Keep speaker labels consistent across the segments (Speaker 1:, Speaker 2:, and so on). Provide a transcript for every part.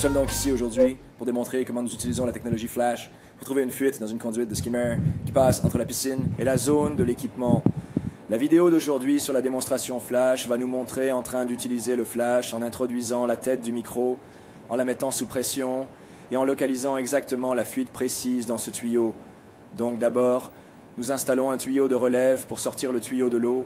Speaker 1: sommes donc ici aujourd'hui pour démontrer comment nous utilisons la technologie Flash pour trouver une fuite dans une conduite de skimmer qui passe entre la piscine et la zone de l'équipement. La vidéo d'aujourd'hui sur la démonstration Flash va nous montrer en train d'utiliser le Flash en introduisant la tête du micro, en la mettant sous pression et en localisant exactement la fuite précise dans ce tuyau. Donc d'abord, nous installons un tuyau de relève pour sortir le tuyau de l'eau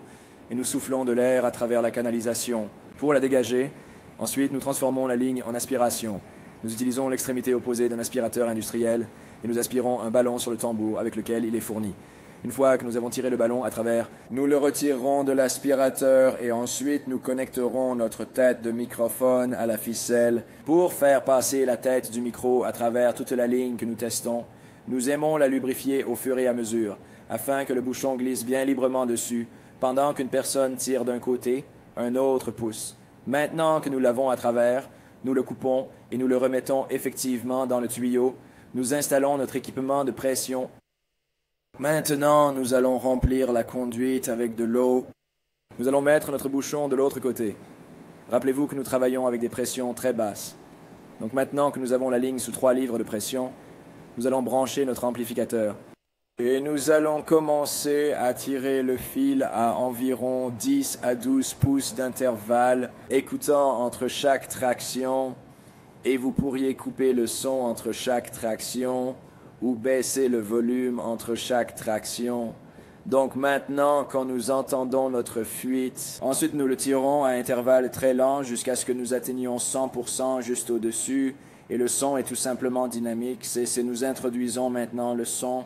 Speaker 1: et nous soufflons de l'air à travers la canalisation. Pour la dégager, ensuite nous transformons la ligne en aspiration. Nous utilisons l'extrémité opposée d'un aspirateur industriel et nous aspirons un ballon sur le tambour avec lequel il est fourni. Une fois que nous avons tiré le ballon à travers, nous le retirerons de l'aspirateur et ensuite nous connecterons notre tête de microphone à la ficelle. Pour faire passer la tête du micro à travers toute la ligne que nous testons, nous aimons la lubrifier au fur et à mesure, afin que le bouchon glisse bien librement dessus, pendant qu'une personne tire d'un côté, un autre pousse. Maintenant que nous l'avons à travers, nous le coupons et nous le remettons effectivement dans le tuyau. Nous installons notre équipement de pression. Maintenant, nous allons remplir la conduite avec de l'eau. Nous allons mettre notre bouchon de l'autre côté. Rappelez-vous que nous travaillons avec des pressions très basses. Donc maintenant que nous avons la ligne sous 3 livres de pression, nous allons brancher notre amplificateur. Et nous allons commencer à tirer le fil à environ 10 à 12 pouces d'intervalle, écoutant entre chaque traction, et vous pourriez couper le son entre chaque traction ou baisser le volume entre chaque traction. Donc maintenant, quand nous entendons notre fuite, ensuite nous le tirons à intervalles très lents jusqu'à ce que nous atteignions 100% juste au-dessus, et le son est tout simplement dynamique. C'est nous introduisons maintenant le son.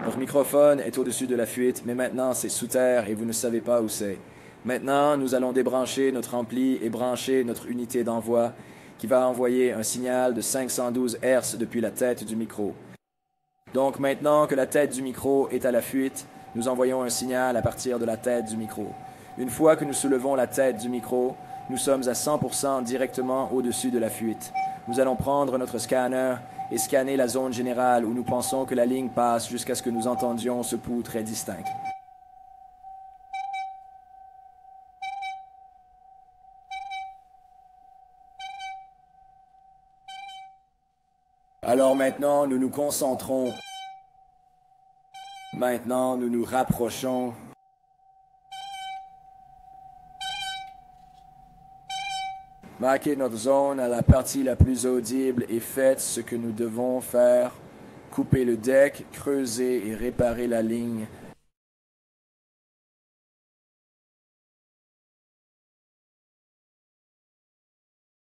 Speaker 1: Votre microphone est au-dessus de la fuite, mais maintenant c'est sous terre et vous ne savez pas où c'est. Maintenant, nous allons débrancher notre ampli et brancher notre unité d'envoi qui va envoyer un signal de 512 Hz depuis la tête du micro. Donc maintenant que la tête du micro est à la fuite, nous envoyons un signal à partir de la tête du micro. Une fois que nous soulevons la tête du micro, nous sommes à 100% directement au-dessus de la fuite. Nous allons prendre notre scanner et scanner la zone générale où nous pensons que la ligne passe jusqu'à ce que nous entendions ce pouls très distinct. Alors maintenant, nous nous concentrons. Maintenant, nous nous rapprochons. Marquez notre zone à la partie la plus audible et faites ce que nous devons faire. Coupez le deck, creusez et réparez la ligne